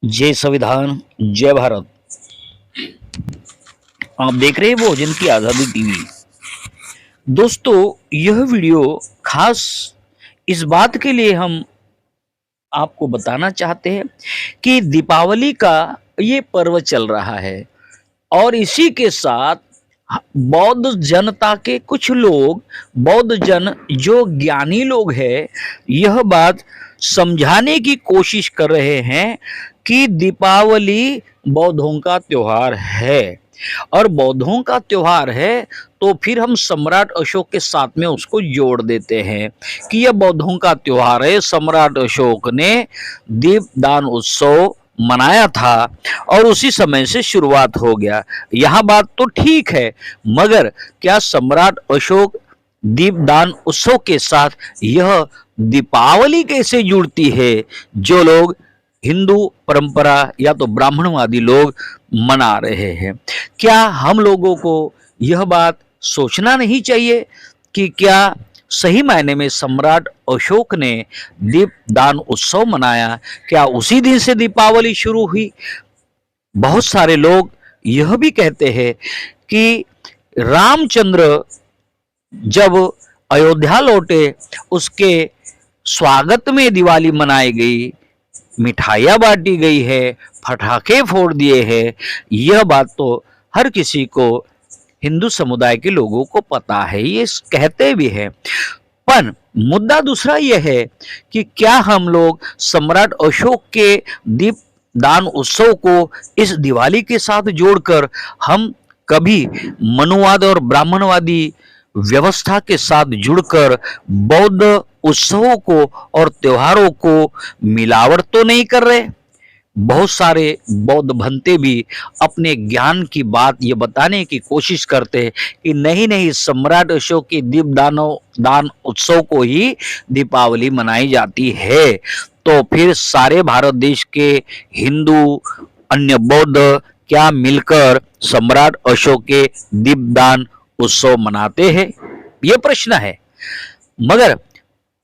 जय संविधान, जय भारत। आप देख रहे हैं भोजन की आजादी टीवी। दोस्तों, यह वीडियो खास इस बात के लिए हम आपको बताना चाहते हैं कि दीपावली का ये पर्व चल रहा है और इसी के साथ बौद्ध जनता के कुछ लोग, बौद्ध जन जो ज्ञानी लोग हैं, यह बात समझाने की कोशिश कर रहे हैं कि दीपावली बौद्धों का त्योहार है और बौद्धों का त्योहार है तो फिर हम सम्राट अशोक के साथ में उसको जोड़ देते हैं कि यह बौद्धों का त्योहार है। सम्राट अशोक ने दीपदान उत्सव मनाया था और उसी समय से शुरुआत हो गया। यह बात तो ठीक है, मगर क्या सम्राट अशोक दीपदान उत्सव के साथ यह दीपावली कैसे जुड़ती है जो लोग हिंदू परंपरा या तो ब्राह्मणवादी लोग मना रहे हैं? क्या हम लोगों को यह बात सोचना नहीं चाहिए कि क्या सही मायने में सम्राट अशोक ने दीपदान उत्सव मनाया? क्या उसी दिन से दीपावली शुरू हुई? बहुत सारे लोग यह भी कहते हैं कि रामचंद्र जब अयोध्या लौटे उसके स्वागत में दिवाली मनाई गई, मिठाइयाँ बांटी गई है, पटाखे फोड़ दिए हैं। यह बात तो हर किसी को, हिंदू समुदाय के लोगों को पता है, ये कहते भी हैं। पर मुद्दा दूसरा यह है कि क्या हम लोग सम्राट अशोक के दीपदान उत्सव को इस दिवाली के साथ जोड़कर हम कभी मनुवाद और ब्राह्मणवादी व्यवस्था के साथ जुड़कर बौद्ध उत्सवों को और त्योहारों को मिलावट तो नहीं कर रहे? बहुत सारे बौद्ध भंते भी अपने ज्ञान की बात ये बताने की कोशिश करते हैं कि नहीं नहीं, सम्राट अशोक की दान उत्सव को ही दीपावली मनाई जाती है। तो फिर सारे भारत देश के हिंदू, अन्य बौद्ध क्या मिलकर सम्राट अशोक के दीपदान उत्सव मनाते हैं? ये प्रश्न है। मगर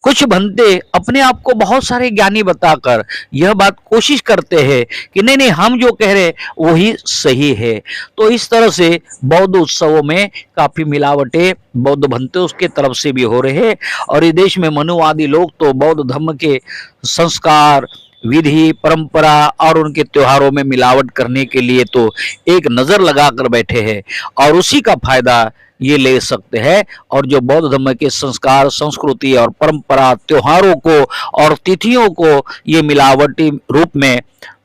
कुछ भंते अपने आप को बहुत सारे ज्ञानी बताकर यह बात कोशिश करते हैं कि नहीं नहीं, हम जो कह रहे वही सही है। तो इस तरह से बौद्ध उत्सवों में काफी मिलावटें बौद्ध भंते उसके तरफ से भी हो रहे हैं और इस देश में मनुवादी लोग तो बौद्ध धर्म के संस्कार, विधि, परंपरा और उनके त्योहारों में मिलावट करने के लिए तो एक नजर लगाकर बैठे हैं और उसी का फायदा ये ले सकते हैं और जो बौद्ध धर्म के संस्कार, संस्कृति और परंपरा, त्योहारों को और तिथियों को ये मिलावटी रूप में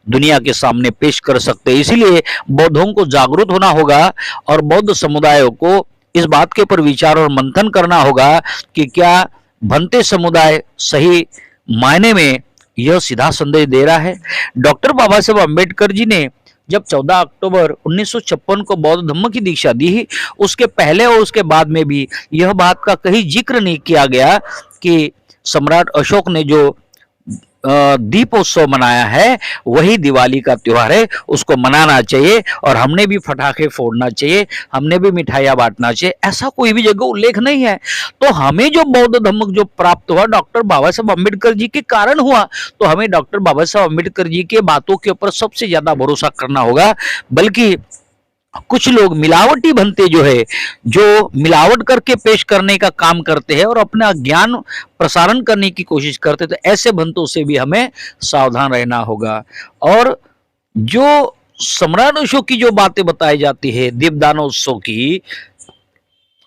दुनिया के सामने पेश कर सकते हैं। इसीलिए बौद्धों को जागरूक होना होगा और बौद्ध समुदायों को इस बात के ऊपर विचार और मंथन करना होगा कि क्या भंते समुदाय सही मायने में यह सीधा संदेश दे रहा है। डॉक्टर बाबा साहब अम्बेडकर जी ने जब 14 अक्टूबर 1956 को बौद्ध धर्म की दीक्षा दी, उसके पहले और उसके बाद में भी यह बात का कहीं जिक्र नहीं किया गया कि सम्राट अशोक ने जो दीपोत्सव मनाया है वही दिवाली का त्योहार है, उसको मनाना चाहिए और हमने भी पटाखे फोड़ना चाहिए, हमने भी मिठाइयाँ बांटना चाहिए। ऐसा कोई भी जगह उल्लेख नहीं है। तो हमें जो बौद्ध धर्म जो प्राप्त हुआ डॉक्टर बाबा साहब अम्बेडकर जी के कारण हुआ, तो हमें डॉक्टर बाबा साहब अम्बेडकर जी के बातों के ऊपर सबसे ज्यादा भरोसा करना होगा। बल्कि कुछ लोग मिलावटी बनते जो है, जो मिलावट करके पेश करने का काम करते हैं और अपना ज्ञान प्रसारण करने की कोशिश करते, तो ऐसे भंतों से भी हमें सावधान रहना होगा। और जो सम्राट अशोक की जो बातें बताई जाती है दीपदानोत्सव की,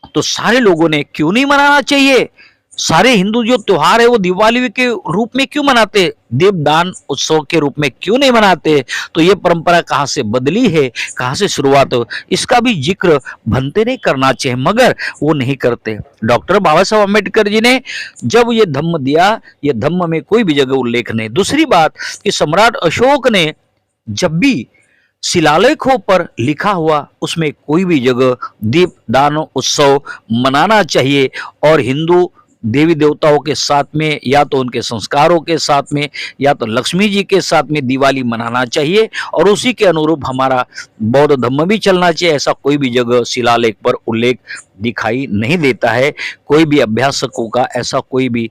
तो सारे लोगों ने क्यों नहीं मनाना चाहिए? सारे हिंदू जो त्योहार है वो दिवाली के रूप में क्यों मनाते, दीपदान उत्सव के रूप में क्यों नहीं मनाते? तो ये परंपरा कहाँ से बदली है, कहाँ से शुरुआत हो, इसका भी जिक्र भंते नहीं करना चाहिए, मगर वो नहीं करते। डॉक्टर बाबा साहब अम्बेडकर जी ने जब ये धम्म दिया, ये धम्म में कोई भी जगह उल्लेख नहीं। दूसरी बात कि सम्राट अशोक ने जब भी शिलालेखों पर लिखा हुआ उसमें कोई भी जगह दीपदान उत्सव मनाना चाहिए और हिंदू देवी देवताओं के साथ में या तो उनके संस्कारों के साथ में या तो लक्ष्मी जी के साथ में दिवाली मनाना चाहिए और उसी के अनुरूप हमारा बौद्ध धर्म भी चलना चाहिए। ऐसा कोई भी जगह शिलालेख पर उल्लेख दिखाई नहीं देता है। कोई भी अभ्यासकों का ऐसा कोई भी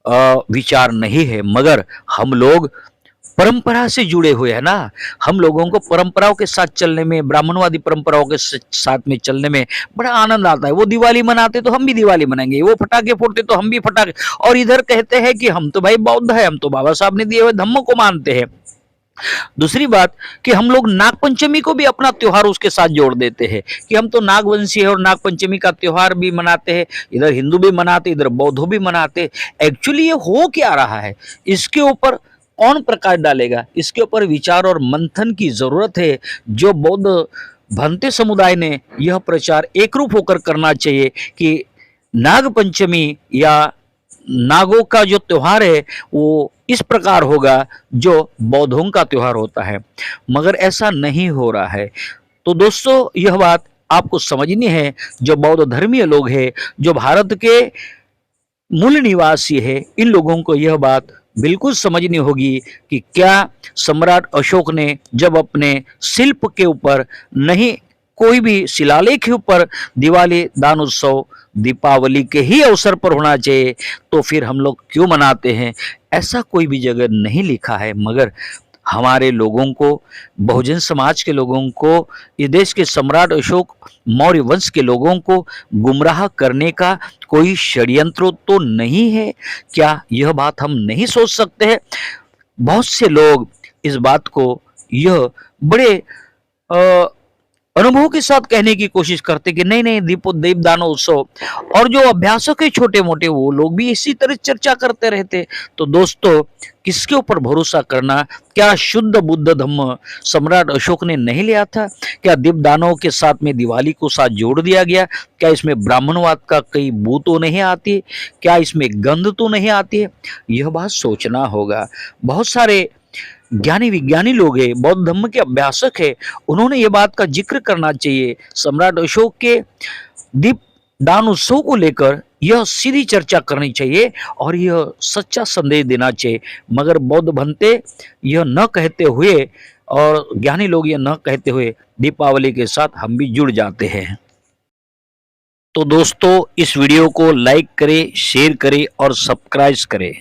विचार नहीं है, मगर हम लोग परंपरा से जुड़े हुए हैं ना। हम लोगों को परंपराओं के साथ चलने में, ब्राह्मणवादी परंपराओं के साथ में चलने में बड़ा आनंद आता है। वो दिवाली मनाते तो हम भी दिवाली मनाएंगे, वो पटाखे फोड़ते तो हम भी पटाखे, और इधर कहते हैं कि हम तो भाई बौद्ध है, हम तो बाबा साहब ने दिए हुए धम्म को मानते हैं। दूसरी बात कि हम लोग नागपंचमी को भी अपना त्योहार उसके साथ जोड़ देते हैं कि हम तो नागवंशी है और नागपंचमी का त्योहार भी मनाते हैं। इधर हिंदू भी मनाते, इधर बौद्ध भी मनाते। एक्चुअली ये हो क्या रहा है, इसके ऊपर कौन प्रकाश डालेगा? इसके ऊपर विचार और मंथन की जरूरत है। जो बौद्ध भंते समुदाय ने यह प्रचार एकरूप होकर करना चाहिए कि नागपंचमी या नागों का जो त्योहार है वो इस प्रकार होगा जो बौद्धों का त्योहार होता है, मगर ऐसा नहीं हो रहा है। तो दोस्तों यह बात आपको समझनी है। जो बौद्ध धर्मीय लोग हैं, जो भारत के मूल निवासी है, इन लोगों को यह बात बिल्कुल समझनी होगी कि क्या सम्राट अशोक ने जब अपने शिल्प के ऊपर नहीं, कोई भी शिलालेख के ऊपर दिवाली, दान उत्सव दीपावली के ही अवसर पर होना चाहिए, तो फिर हम लोग क्यों मनाते हैं? ऐसा कोई भी जगह नहीं लिखा है। मगर हमारे लोगों को, बहुजन समाज के लोगों को, इस देश के सम्राट अशोक मौर्य वंश के लोगों को गुमराह करने का कोई षड्यंत्र तो नहीं है? क्या यह बात हम नहीं सोच सकते हैं? बहुत से लोग इस बात को यह बड़े अ, अनुभव के साथ कहने की कोशिश करते कि नहीं नहीं, दीपदान उत्सव, और जो अभ्यासक है छोटे मोटे, वो लोग भी इसी तरह चर्चा करते रहते। तो दोस्तों किसके ऊपर भरोसा करना? क्या शुद्ध बुद्ध धम्म सम्राट अशोक ने नहीं लिया था? क्या दीपदानों के साथ में दिवाली को साथ जोड़ दिया गया? क्या इसमें ब्राह्मणवाद का कई बू तो नहीं आती? क्या इसमें गंध तो नहीं आती है? यह बात सोचना होगा। बहुत सारे ज्ञानी विज्ञानी लोग हैं, बौद्ध धर्म के अभ्यासक है, उन्होंने ये बात का जिक्र करना चाहिए। सम्राट अशोक के दीप दान उत्सव को लेकर यह सीधी चर्चा करनी चाहिए और यह सच्चा संदेश देना चाहिए। मगर बौद्ध भंते यह न कहते हुए और ज्ञानी लोग यह न कहते हुए दीपावली के साथ हम भी जुड़ जाते हैं। तो दोस्तों इस वीडियो को लाइक करें, शेयर करें और सब्सक्राइब करें।